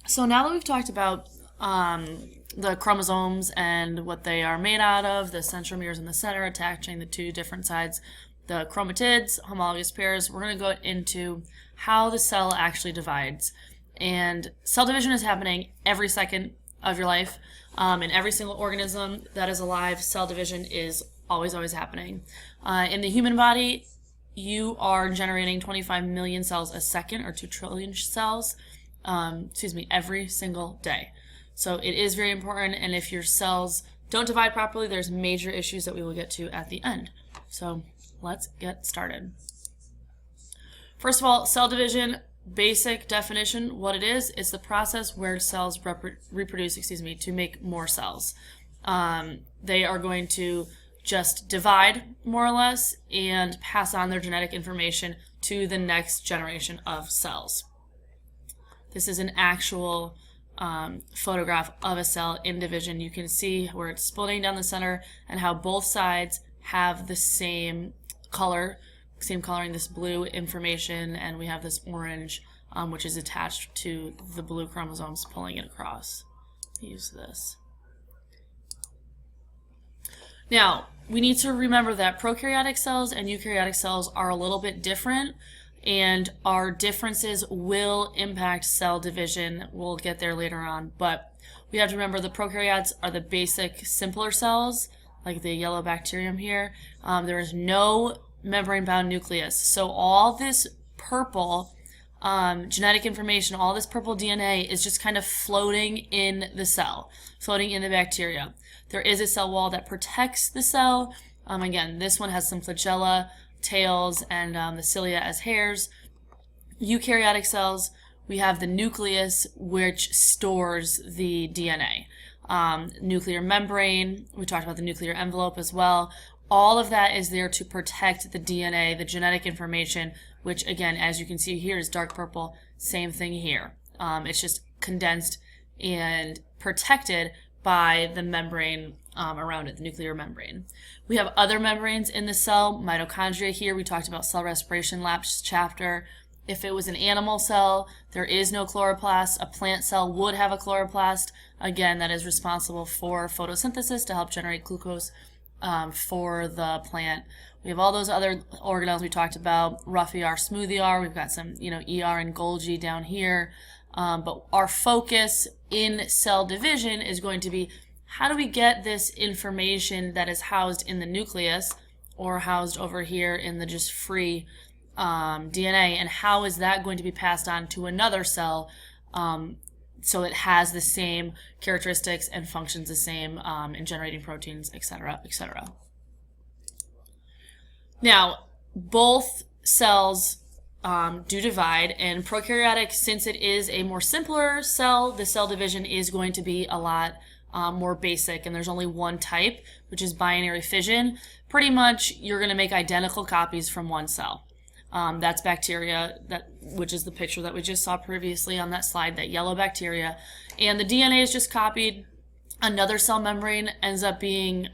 So now that we've talked about the chromosomes and what they are made out of, the centromeres in the center attaching the two different sides, the chromatids, homologous pairs, we're going to go into how the cell actually divides. And cell division is happening every second of your life. In every single organism that is alive, cell division is always happening. In the human body, you are generating 25 million cells a second, or 2 trillion cells, every single day. So it is very important, and if your cells don't divide properly, there's major issues that we will get to at the end. So let's get started. First of all, cell division, basic definition, what it is, it's the process where cells reproduce, to make more cells. They are going to just divide, more or less, and pass on their genetic information to the next generation of cells. This is an actual photograph of a cell in division. You can see where it's splitting down the center and how both sides have the same coloring, this blue information, and we have this orange, which is attached to the blue chromosomes pulling it across. Use this. Now, we need to remember that prokaryotic cells and eukaryotic cells are a little bit different, and our differences will impact cell division. We'll get there later on, but we have to remember the prokaryotes are the basic, simpler cells, like the yellow bacterium here. There is no membrane-bound nucleus, so all this purple genetic information, all this purple DNA is just kind of floating in the cell, floating in the bacteria. There is a cell wall that protects the cell. Again, this one has some flagella, tails, and the cilia as hairs. Eukaryotic cells, we have the nucleus, which stores the DNA. Nuclear membrane, we talked about the nuclear envelope as well. All of that is there to protect the DNA, the genetic information, which again, as you can see here, is dark purple. Same thing here. It's just condensed and protected by the membrane around it, the nuclear membrane. We have other membranes in the cell, mitochondria here. We talked about cell respiration last chapter. If it was an animal cell, there is no chloroplast. A plant cell would have a chloroplast. Again, that is responsible for photosynthesis to help generate glucose for the plant. We have all those other organelles we talked about, rough ER, smooth ER. We've got some, ER and Golgi down here. But our focus in cell division is going to be, how do we get this information that is housed in the nucleus or housed over here in the just free DNA, and how is that going to be passed on to another cell so it has the same characteristics and functions the same in generating proteins, etc., etc. Now, both cells do divide, and prokaryotic, since it is a more simpler cell, the cell division is going to be a lot more basic, and there's only one type, which is binary fission. Pretty much, you're going to make identical copies from one cell. That's bacteria, which is the picture that we just saw previously on that slide, that yellow bacteria. And the DNA is just copied. Another cell membrane ends up being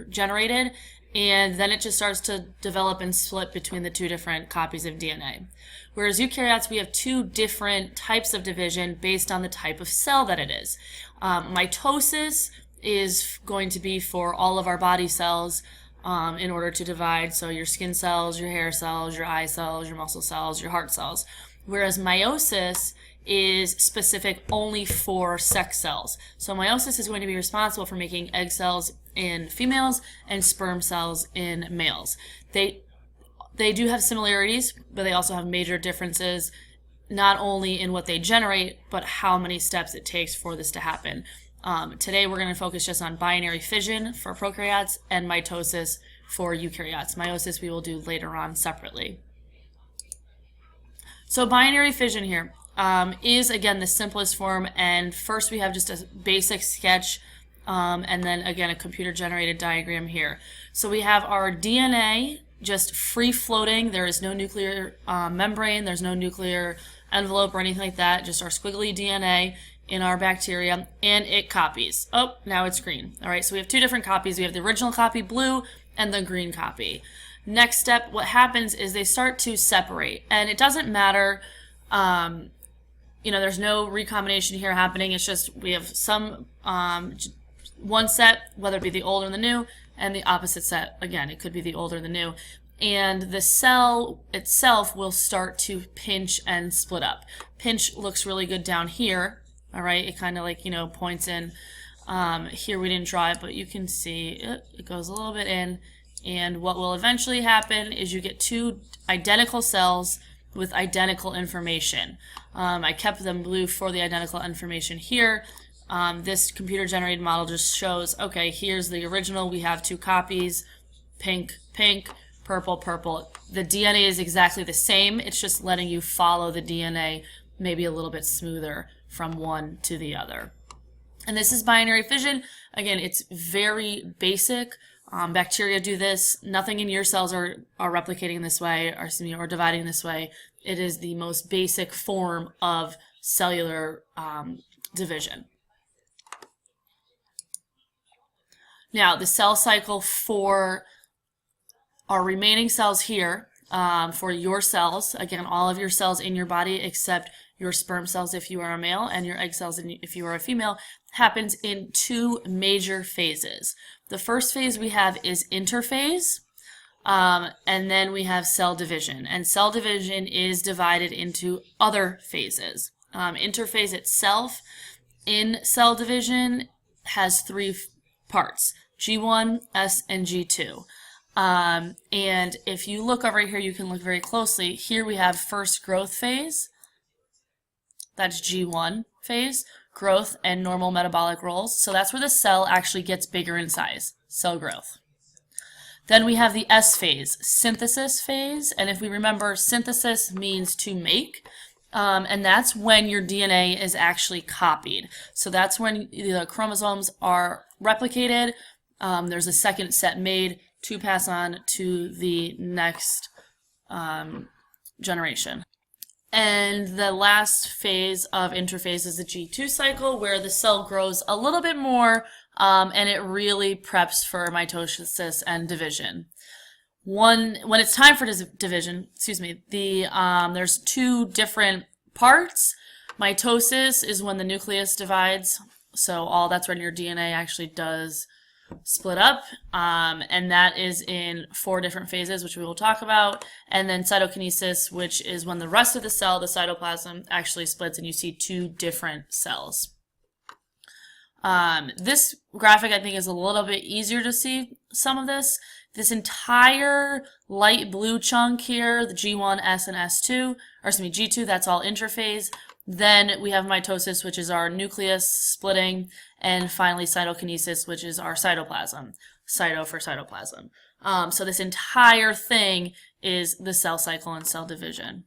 generated, and then it just starts to develop and split between the two different copies of DNA. Whereas eukaryotes, we have two different types of division based on the type of cell that it is. Mitosis is going to be for all of our body cells in order to divide, so your skin cells, your hair cells, your eye cells, your muscle cells, your heart cells. Whereas meiosis is specific only for sex cells. So meiosis is going to be responsible for making egg cells in females and sperm cells in males. They do have similarities, but they also have major differences, not only in what they generate, but how many steps it takes for this to happen. Today we're going to focus just on binary fission for prokaryotes and mitosis for eukaryotes. Meiosis we will do later on separately. So binary fission here is, again, the simplest form, and first we have just a basic sketch and then again a computer generated diagram here. So we have our DNA just free floating. There is no nuclear membrane, there's no nuclear envelope or anything like that, just our squiggly DNA in our bacteria, and it copies. Oh, now it's green. All right, so we have two different copies. We have the original copy, blue, and the green copy. Next step, what happens is they start to separate, and it doesn't matter there's no recombination here happening. It's just we have some one set, whether it be the old or the new, and the opposite set, again, it could be the old or the new. And the cell itself will start to pinch and split up. Pinch looks really good down here, all right? It kind of like, points in. Here we didn't draw it, but you can see it goes a little bit in. And what will eventually happen is you get two identical cells with identical information. I kept them blue for the identical information here. This computer-generated model just shows, okay, here's the original. We have two copies, pink, pink, purple, purple. The DNA is exactly the same. It's just letting you follow the DNA maybe a little bit smoother from one to the other. And this is binary fission. Again, it's very basic. Bacteria do this. Nothing in your cells are replicating this way, or dividing this way. It is the most basic form of cellular division. Now, the cell cycle for our remaining cells here, for your cells, again, all of your cells in your body except your sperm cells if you are a male and your egg cells if you are a female, happens in two major phases. The first phase we have is interphase, and then we have cell division. And cell division is divided into other phases. Interphase itself in cell division has three parts: G1, S, and G2. And if you look over here, you can look very closely. Here we have first growth phase. That's G1 phase, growth and normal metabolic roles. So that's where the cell actually gets bigger in size, cell growth. Then we have the S phase, synthesis phase. And if we remember, synthesis means to make. And that's when your DNA is actually copied. So that's when the chromosomes are replicated. There's a second set made to pass on to the next generation. And the last phase of interphase is the G2 cycle, where the cell grows a little bit more and it really preps for mitosis and division. When it's time for division, there's two different parts. Mitosis is when the nucleus divides, so that's when your DNA actually does split up, and that is in 4 different phases, which we will talk about. And then cytokinesis, which is when the rest of the cell, the cytoplasm, actually splits and you see 2 different cells. This graphic, I think, is a little bit easier to see some of this. This entire light blue chunk here, the G1, S, and S2, G2, that's all interphase. Then we have mitosis, which is our nucleus splitting, and finally cytokinesis, which is our cytoplasm. Cyto for cytoplasm. So this entire thing is the cell cycle and cell division.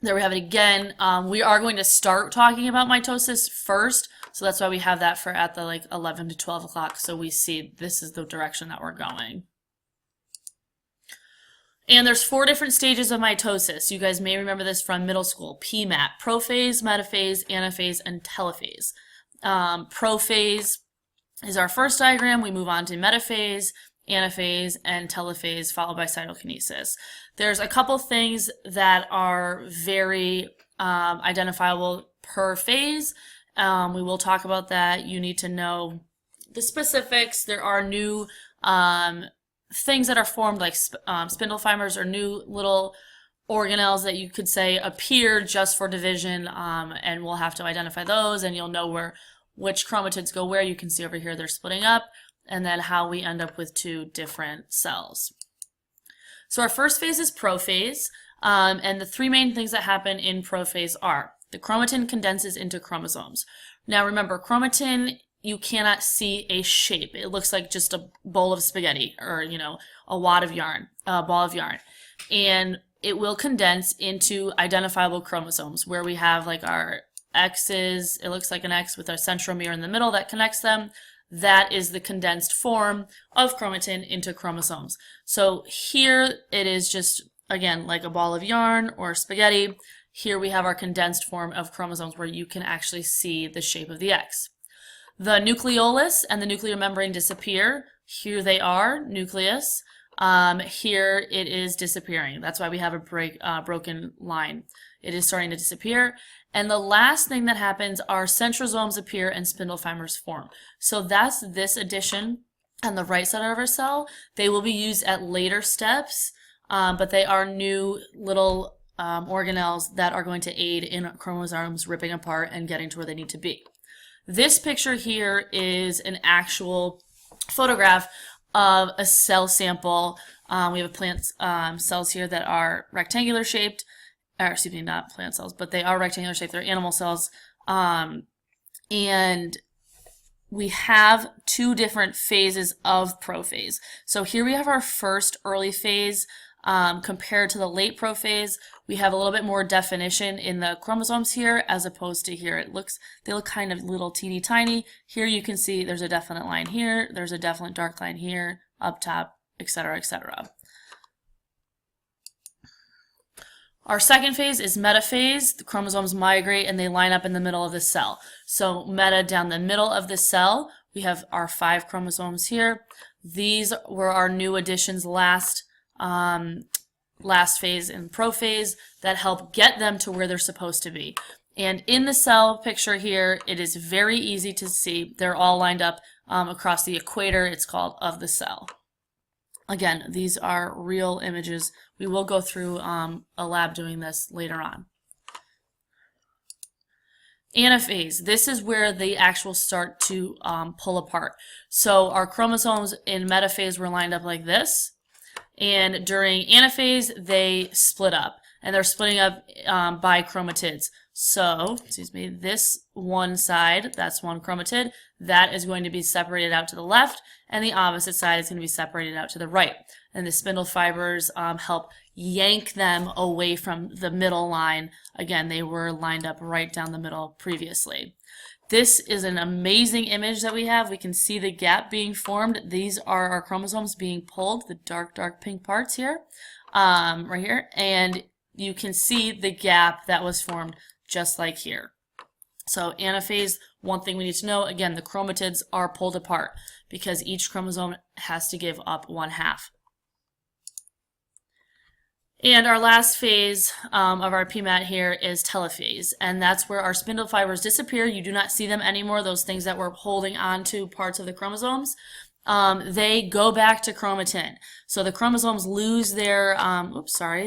There we have it again. We are going to start talking about mitosis first, so that's why we have that for at the 11 to 12 o'clock, so we see this is the direction that we're going. And there's 4 different stages of mitosis. You guys may remember this from middle school. PMAT, prophase, metaphase, anaphase, and telophase. Prophase is our first diagram. We move on to metaphase, anaphase, and telophase, followed by cytokinesis. There's a couple things that are very identifiable per phase. We will talk about that. You need to know the specifics. There are new things that are formed, like spindle fibers, or new little organelles that you could say appear just for division, and we'll have to identify those, and you'll know which chromatids go where. You can see over here they're splitting up, and then how we end up with 2 different cells. So our first phase is prophase, and the 3 main things that happen in prophase are the chromatin condenses into chromosomes. Now remember, chromatin, you cannot see a shape. It looks like just a bowl of spaghetti, or a wad of yarn, a ball of yarn. And it will condense into identifiable chromosomes, where we have our X's. It looks like an X with our centromere in the middle that connects them. That is the condensed form of chromatin into chromosomes. So here it is just, again, like a ball of yarn or spaghetti. Here we have our condensed form of chromosomes, where you can actually see the shape of the X. The nucleolus and the nuclear membrane disappear. Here they are, nucleus. Here it is disappearing. That's why we have a broken line. it is starting to disappear. And the last thing that happens are centrosomes appear and spindle fibers form. So that's this addition on the right side of our cell. They will be used at later steps, but they are new little organelles that are going to aid in chromosomes ripping apart and getting to where they need to be. This picture here is an actual photograph of a cell sample. We have plant cells here that are rectangular shaped, or excuse me, not plant cells, but they are rectangular shaped. They're animal cells. And we have two different phases of prophase. So here we have our first early phase compared to the late prophase. We have a little bit more definition in the chromosomes here as opposed to here. They look kind of little teeny tiny. Here you can see there's a definite line here, there's a definite dark line here, up top, etc., etc. Our second phase is metaphase. The chromosomes migrate and they line up in the middle of the cell. So meta down the middle of the cell, we have our 5 chromosomes here. These were our new additions last phase and prophase that help get them to where they're supposed to be. And in the cell picture here, it is very easy to see. They're all lined up across the equator, it's called, of the cell. Again, these are real images. We will go through a lab doing this later on. Anaphase, this is where they actually start to pull apart. So our chromosomes in metaphase were lined up like this. And during anaphase, they split up, and they're splitting up by chromatids. So, excuse me, this one side, that's one chromatid, that is going to be separated out to the left, and the opposite side is going to be separated out to the right. And the spindle fibers help yank them away from the middle line. Again, they were lined up right down the middle previously. This is an amazing image that we have. We can see the gap being formed. These are our chromosomes being pulled, the dark pink parts here, right here. And you can see the gap that was formed just like here. So anaphase, one thing we need to know, again, the chromatids are pulled apart because each chromosome has to give up 1/2. And our last phase of our PMAT here is telophase, and that's where our spindle fibers disappear. You do not see them anymore, those things that were holding on to parts of the chromosomes. They go back to chromatin. So the chromosomes lose their,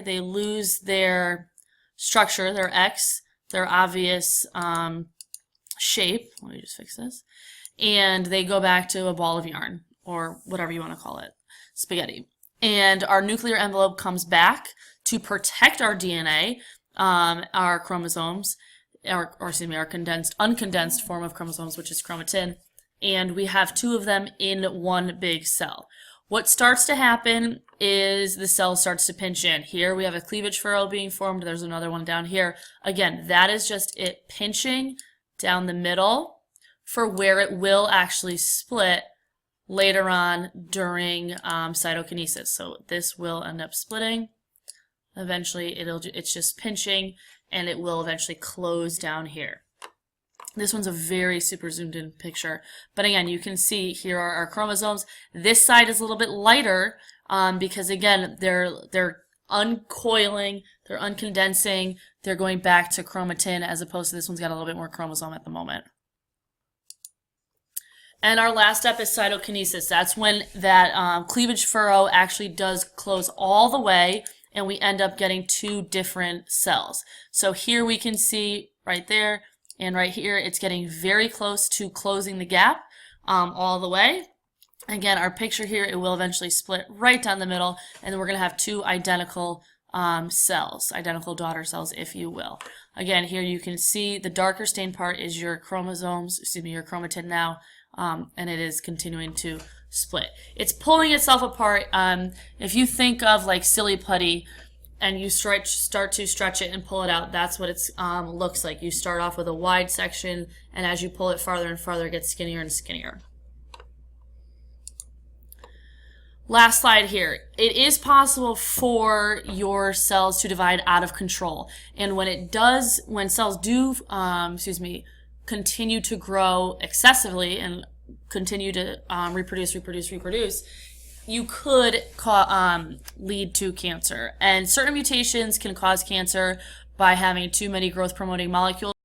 they lose their structure, their X, their obvious shape. Let me just fix this. And they go back to a ball of yarn, or whatever you want to call it, spaghetti. And our nuclear envelope comes back to protect our DNA, our chromosomes, our uncondensed form of chromosomes, which is chromatin, and we have 2 of them in one big cell. What starts to happen is the cell starts to pinch in. Here we have a cleavage furrow being formed. There's another one down here. Again, that is just it pinching down the middle for where it will actually split later on during cytokinesis. So this will end up splitting. Eventually it's just pinching, and it will eventually close down here. This one's a very super zoomed in picture, but again, you can see here are our chromosomes. This side is a little bit lighter because again, they're uncoiling, they're uncondensing, they're going back to chromatin, as opposed to this one's got a little bit more chromosome at the moment. And our last step is cytokinesis. That's when that cleavage furrow actually does close all the way, and we end up getting 2 different cells. So here we can see right there and right here, it's getting very close to closing the gap all the way. Again, our picture here, it will eventually split right down the middle, and then we're going to have 2 identical cells, identical daughter cells, if you will. Again, here you can see the darker stained part is your chromosomes, your chromatin now, and it is continuing to split. It's pulling itself apart. If you think of like silly putty and you start to stretch it and pull it out, that's what it looks like. You start off with a wide section, and as you pull it farther and farther, it gets skinnier and skinnier. Last slide here. It is possible for your cells to divide out of control, and when cells do, continue to grow excessively and continue to reproduce, you could lead to cancer. And certain mutations can cause cancer, by having too many growth promoting molecules